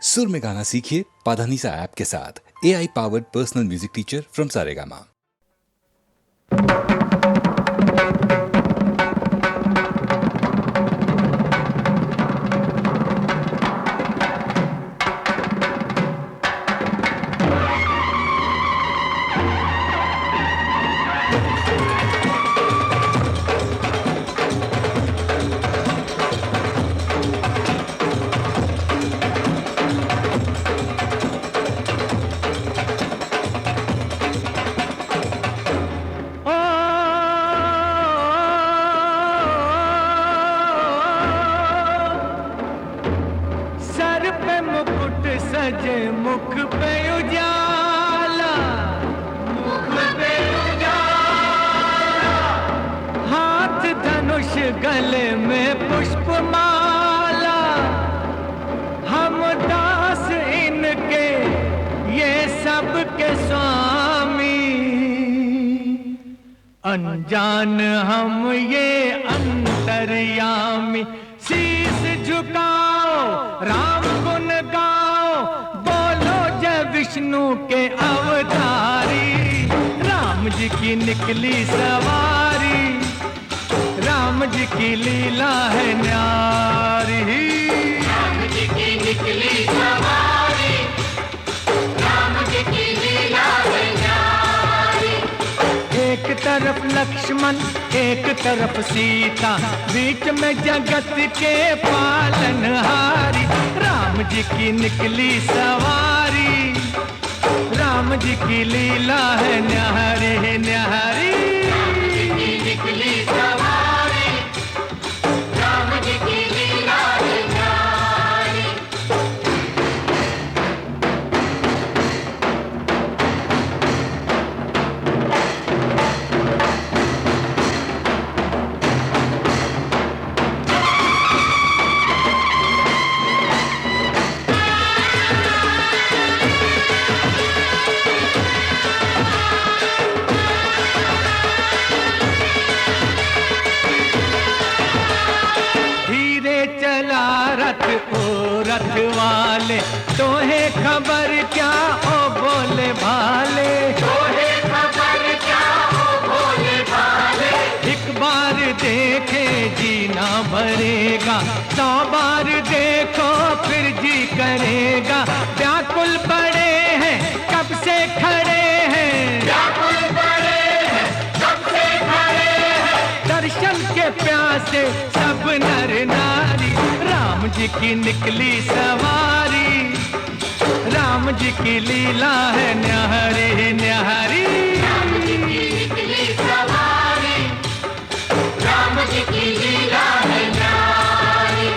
सुर में गाना सीखिए पाधानीसा ऐप के साथ। AI powered personal music teacher from Saregama. सजे मुख पे उजाला, मुख पे उजाला, हाथ धनुष गले में पुष्पमाला, हम दास इनके ये सब के स्वामी, अनजान हम ये अंतर्यामी। शीश झुकाओ राम गुण गाओ, बोलो जय विष्णु के अवतारी। राम जी की निकली सवारी, राम जी की लीला है न्यारी। राम जी की निकली सवारी, राम जी की लीला है न्यारी। एक तरफ लक्ष्मण एक तरफ सीता, बीच में जगत के पालनहारी। राम जी की निकली सवारी, राम जी की लीला है न्यारी न्यारी। राम जी की निकली सवारी, राम जी की लीला है न्यारी। ओ रथ वाले, तोहे खबर क्या ओ बोले भाले, तोहे खबर क्या ओ भोले भाले। एक बार देखे जीना भरेगा, 100 बार देखो फिर जी करेगा। व्याकुल पड़े हैं कब से खड़े हैं, व्याकुल पड़े हैं कब से खड़े हैं, दर्शन के प्यासे सब नर नारी। राम जी की निकली सवारी, राम जी की लीला है न्यारी न्यारी। राम जी की निकली सवारी, राम जी की लीला है न्यारी।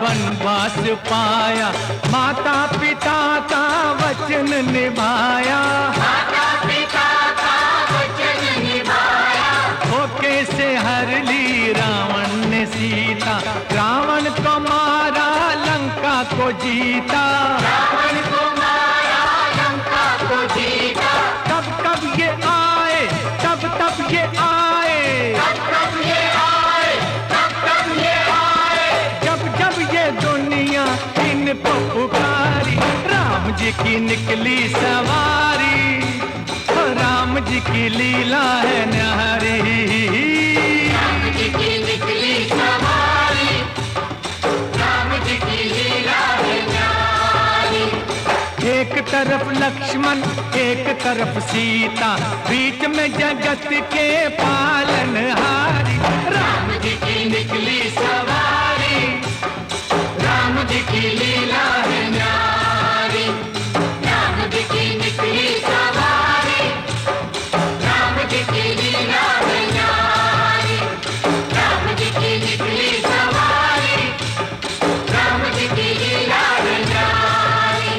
वनवास पाया, माता पिता का वचन निभाया, माता पिता का वचन निभाया। धोखे से हर ली रावण ने सीता, रावण को मारा लंका को जीता, रावण को मारा लंका को जीता। कब कब ये आए तब तब ये आए, कब कब ये आए, कब कब ये आए, जब जब ये दुनिया इनको पुकारी। राम जी की निकली सवारी, राम जी की लीला है न्यारी। राम जी की निकली सवारी, राम जी की लीला है न्यारी। एक तरफ लक्ष्मण एक तरफ सीता, बीच में जगत के पालनहारी। राम जी की निकली सवारी, राम जी की लीला है न्यारी। राम जी की निकली सवारी, राम जी की लीला है न्यारी। राम जी की निकली सवारी, राम जी की लीला है न्यारी।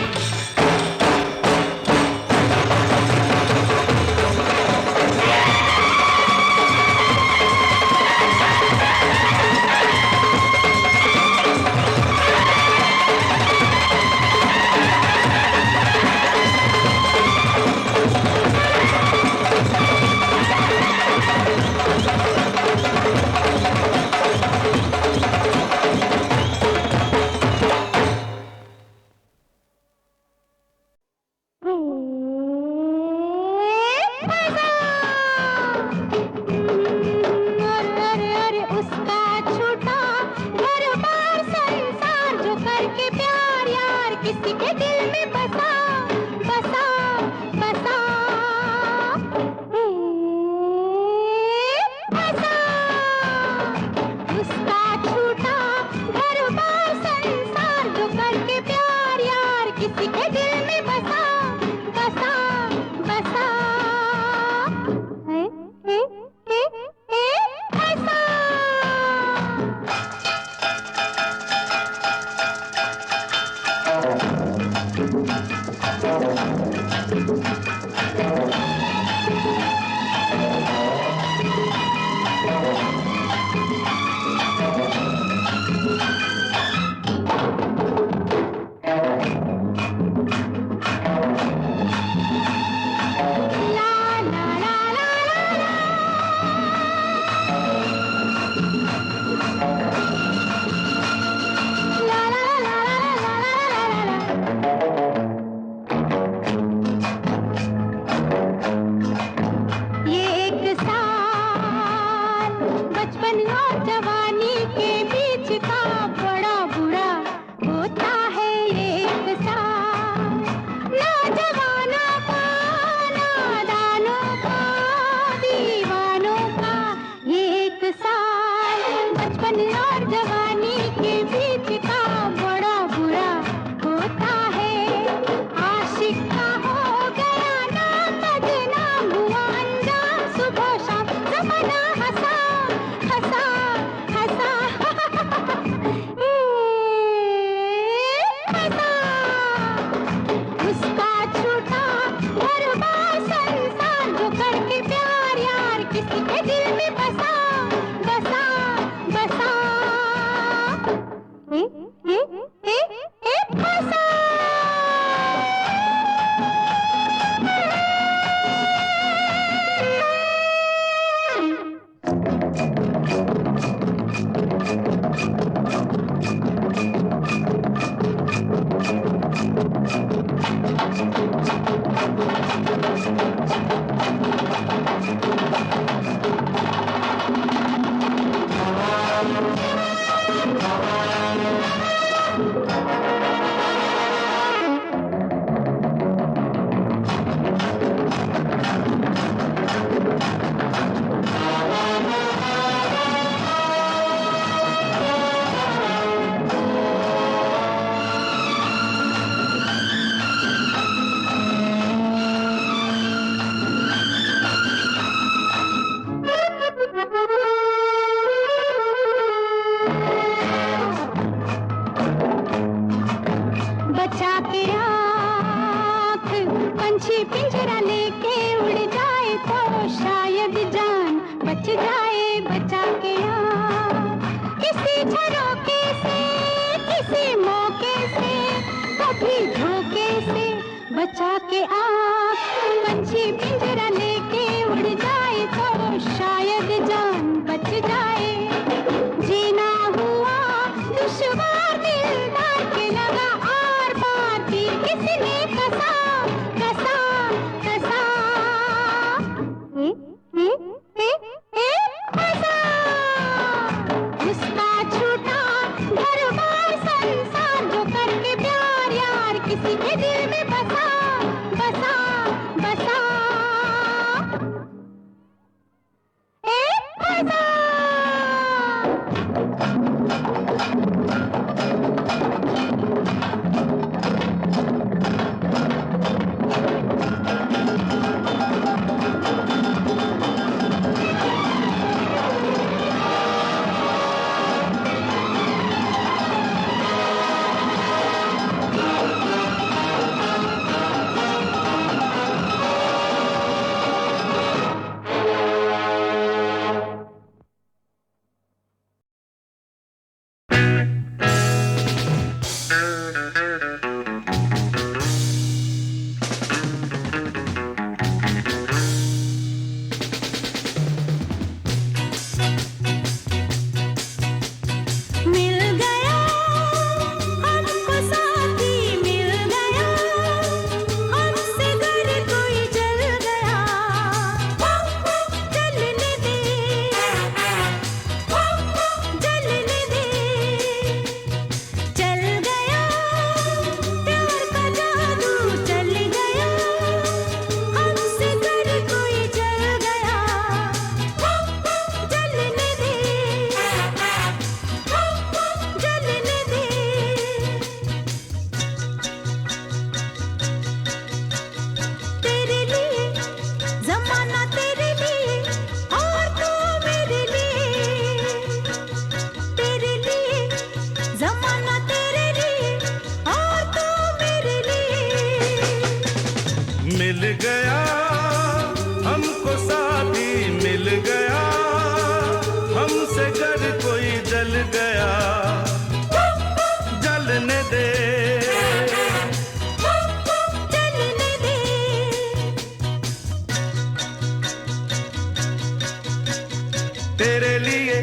तेरे लिए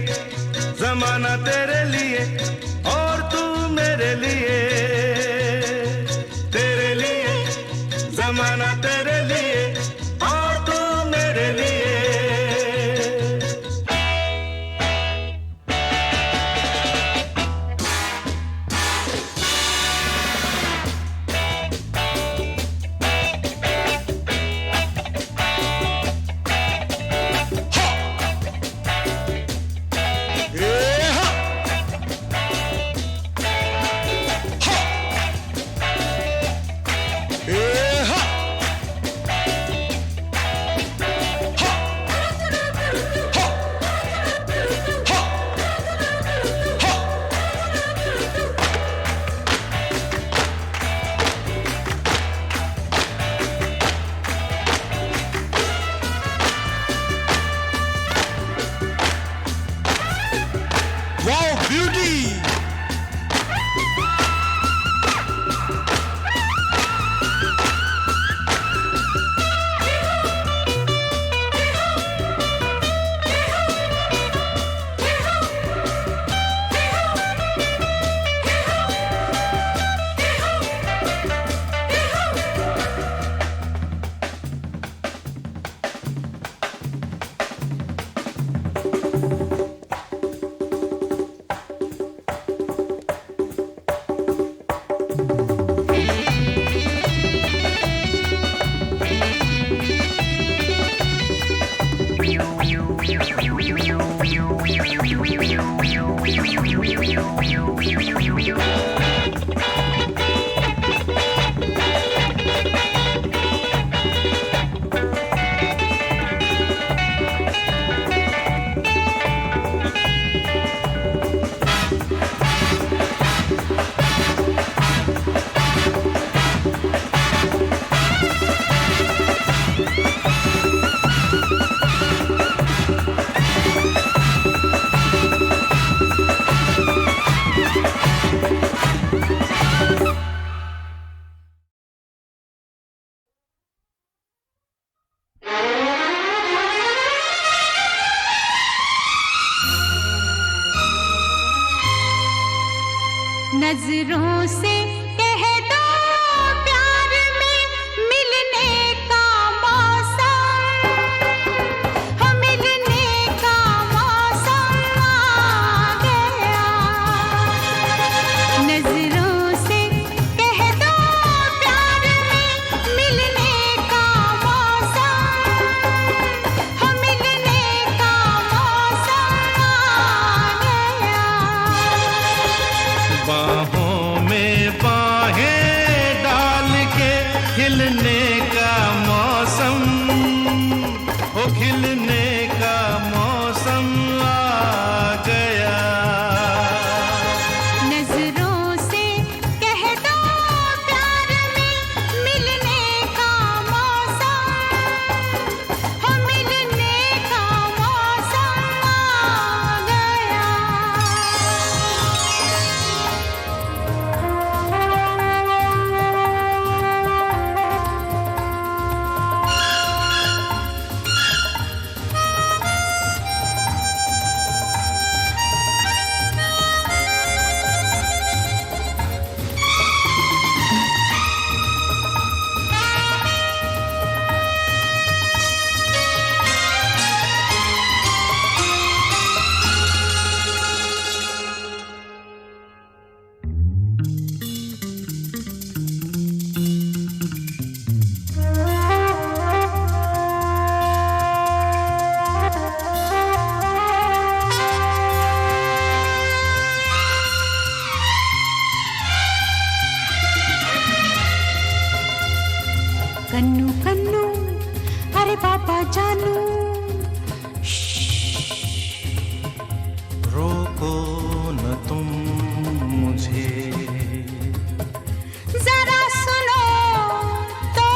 जमाना तेरे लिए और तू मेरे लिए, तेरे लिए जमाना तेरे लिए और तू मेरे लिए। नजरों से कह दो प्यार में मिलने का मौसम, हो मिलने का मौसम आ गया। नजरों से कह दो प्यार में मिलने का मौसम, हो मिलने का मौसम आ गया। बाहों में बाहें डाल के खिलने का मौसम, ओ खिलने का मौसम आ गया। नजरों से कह दो प्यार में मिलने का मौसम, हो मिलने का मौसम आ गया। कन्नू कन्नू अरे पापा जानू, रोको न तुम मुझे, जरा सुनो तो।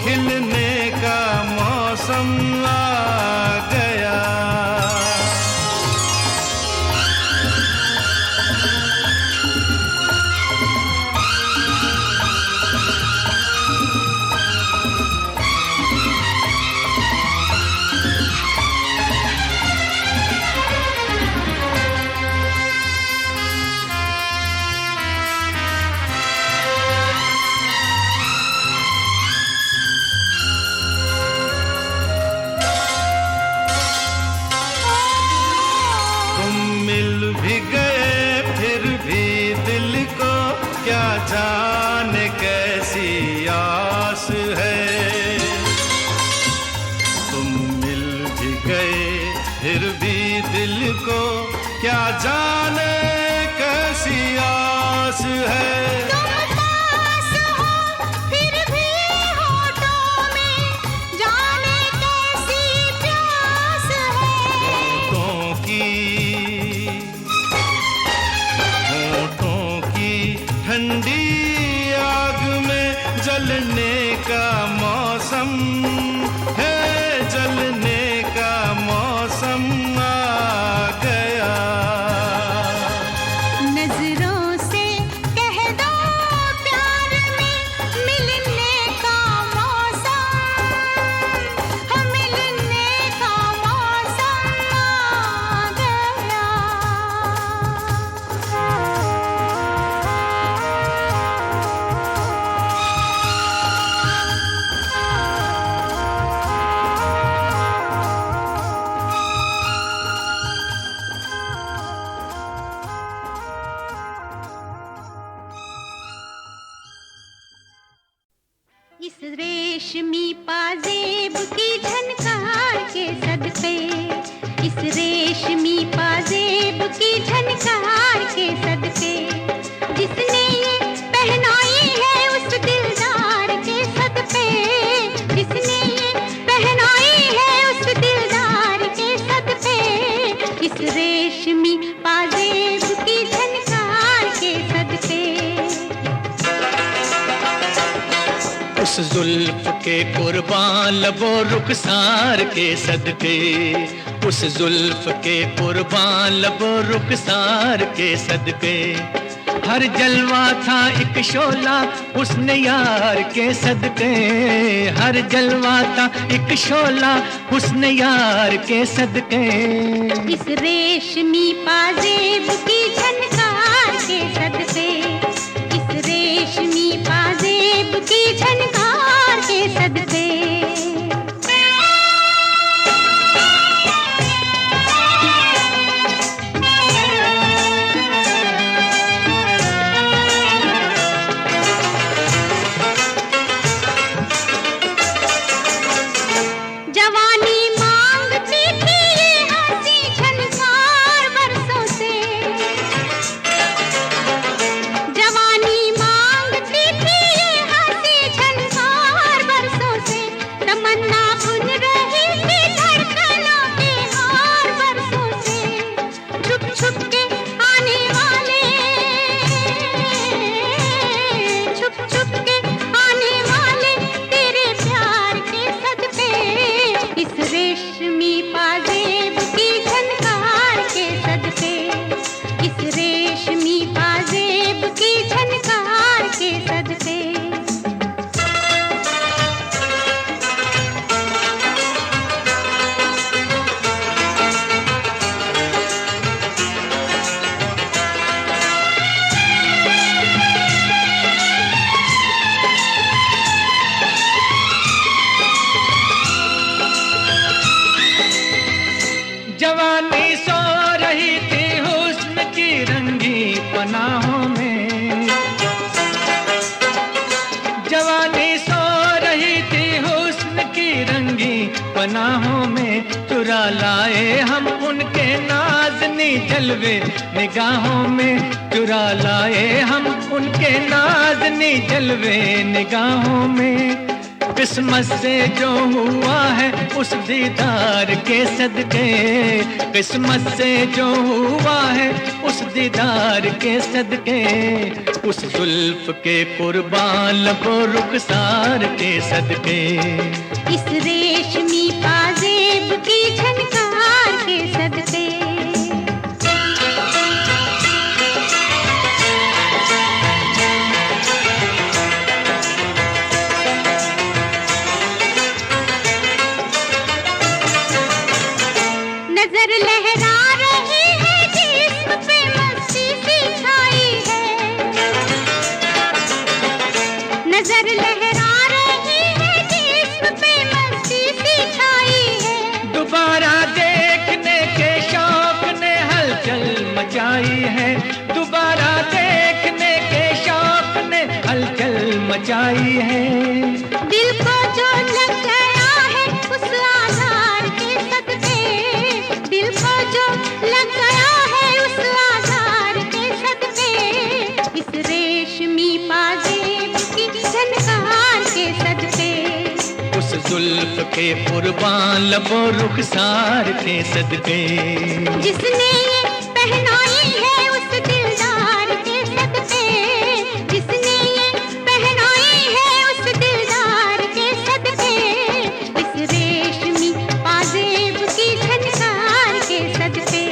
खिलने का मौसम आ गया। भी गए फिर भी दिल को क्या जाने कैसी आस है। तुम मिल भी गए फिर भी दिल को क्या जाने कैसी आस है। ठंडी आग में जलने का मौसम है, जलने का मौसम आ गया। नजरों से कह दो प्यार में मिलने का मौसम, मिलने का मौसम आ गया। इस रेशमी पाजेब की झनकार के सदके, इस रेशमी पाजेब की झनकार के सदके, जिसने ये पहनाई है उस दिलदार के सदके, जिसने ये पहनाई है उस दिलदार के सदके, इस रेशमी पाजेब की झनकार के सदके। उस जुल्फ के कुर्बान लबो रुखसार के सदके, उस जुल्फ के कुर्बान लबो रुखसार के सदके, हर जलवा था एक शोला हुस्न यार के सदके, हर जलवा था एक शोला हुस्न यार के सदके। इस रेशमी पाजेब की झनकार के सदके, इस रेशमी पाजेब की झनकार के सदके। जवानी मांगती थी ये हंसी झनकार बरसों से, जवानी मांगती थी ये हंसी झनकार बरसों से, तमन्ना बुन रही थी धड़कनों के हार बरसों से, छुप छुप के आने वाले, छुप छुप के आने वाले तेरे प्यार के सदके, इस रेशमी पाजेब की झनकार के सदके, इस रेशमी पाजेब की झनकार के सदके। जवानी सो रही थी हुस्न की रंगी पनाहों में, जवानी सो रही थी हुस्न की रंगी पनाहों में, चुरा लाए हम उनके नाज़नी जलवे निगाहों में, चुरा लाए हम उनके नाज़नी जलवे निगाहों में। किस्मत से जो हुआ है उस दीदार के सदके, किस्मत से जो हुआ है उस दीदार के सदके, उस जुल्फ के कुर्बान लबो रुखसार के सदके, इस रेशमी पाजेब की झनकार के सदके। नजर लहरा रही है जिस्म पे मस्ती सी छाई है, नजर लहरा रही है जिस्म पे मस्ती सी छाई है। दोबारा देखने के शौक ने हलचल मचाई है, दोबारा देखने के शौक ने हलचल मचाई है। दिल को जो लग गया है उस आधार के सदके, दिल को जो लग गया है उस आधार के सदके, इस रेशमी पाजेब की झनकार के सदके, उस जुल्फ के कुर्बान लबो रुखसार के सदके, जिसने ये पहनाई है उस दिलदार के सदके, जिसने ये पहनाई है उस दिलदार के सदके, इस रेशमी पाजेब की झनकार के सदके,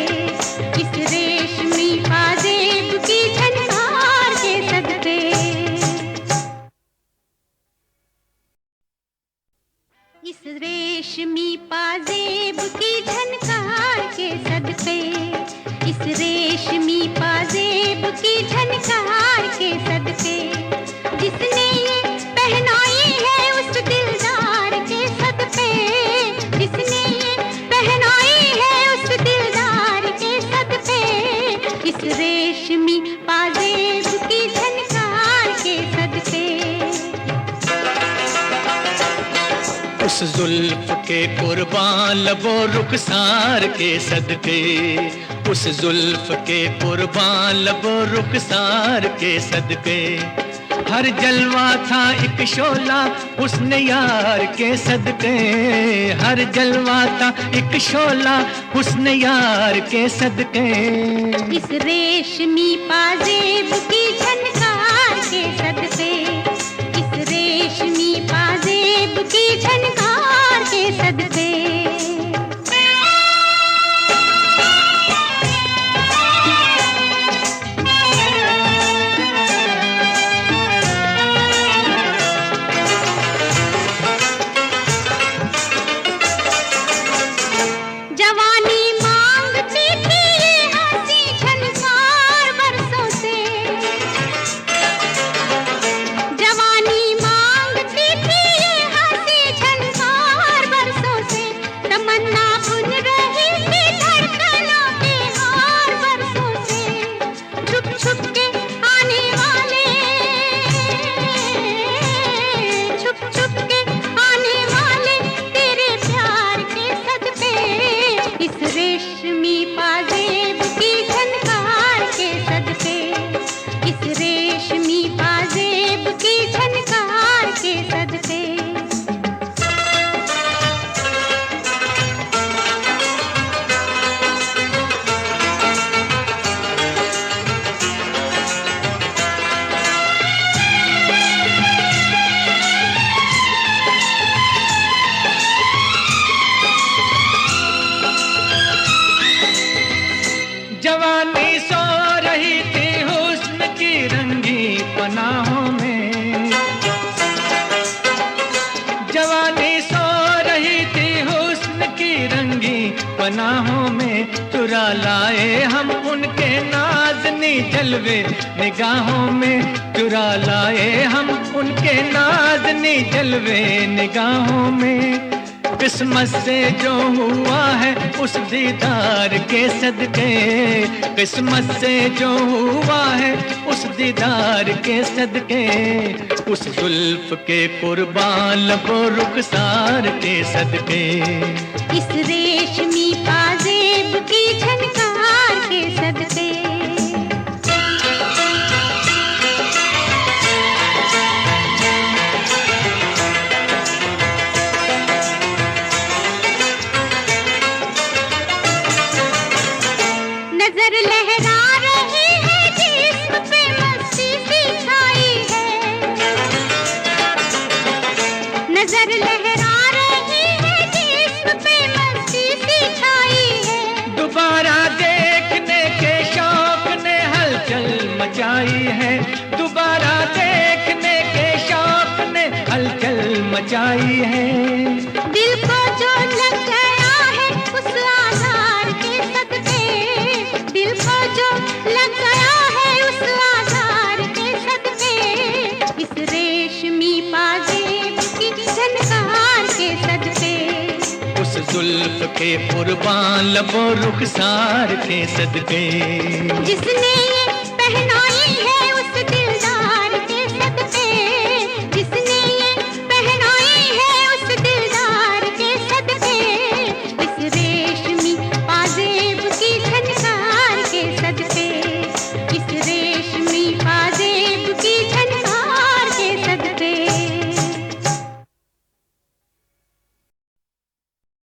इस रेशमी पाजेब की झनकार के सदके। इस रेशमी पाजेब की झनकार के सदके, इस रेशमी पाजेब की झनकार के सदके, जिसने ये पहनाई है उस दिलदार के सदके, जिसने ये पहनाई है उस दिलदार के सदके, इस रेशमी पाजेब की झनकार के सदके। उस जुल्फ के कुर्बान लबो रुखसार के सदके, उस जुल्फ के कुर्बान लबो रुखसार के सदके, हर जलवा था एक शोला हुस्न यार के सदके, हर जलवा था एक शोला हुस्न यार के सदके, इस रेशमी पाजेब की झनकार के सदके, इस रेशमी पाजेब की झनकार के सदके। जवानी मांगती थी ये हंसी झनकार बरसों से, जवानी मांगती थी ये हंसी झनकार बरसों से, तमन्ना बुन रही थी धड़कनों के हार बरसों से, छुप छुप के आने वाले, छुप छुप के आने वाले तेरे प्यार के सदके, इस रेशमी पाजेब की झनकार के सदके, इस रेशमी पाजेब की झनकार के सदके। जवानी सो रही थी हुस्न की रंगी पनाहों में, जवानी सो रही थी हुस्न की रंगी पनाहों में, चुरा लाए हम उनके नाज़नी जलवे निगाहों में, चुरा लाए हम उनके नाज़नी जलवे निगाहों में, किस्मत से जो हुआ है उस दीदार के सदके, किस्मत से जो हुआ है उस दीदार के सदके, उस जुल्फ के कुर्बान लबो रुखसार के सदके, इस रेशमी पाजेब की झनकार के सदके। नजर लहरा रही है जिस्म पे मस्ती सी छाई है, नजर लहरा रही है जिस्म पे मस्ती सी छाई है। दोबारा देखने के शौक ने हलचल मचाई है, दोबारा देखने के शौक ने हलचल मचाई है। दिल को जो लग गया है उस आज़ार के सदके, दिल को जो लग गया है उस आज़ार के सदके, इस रेशमी पाजेब की झनकार के सदके, उस जुल्फ के कुर्बान लबो रुखसार के सदके, जिसने ये पहनाई है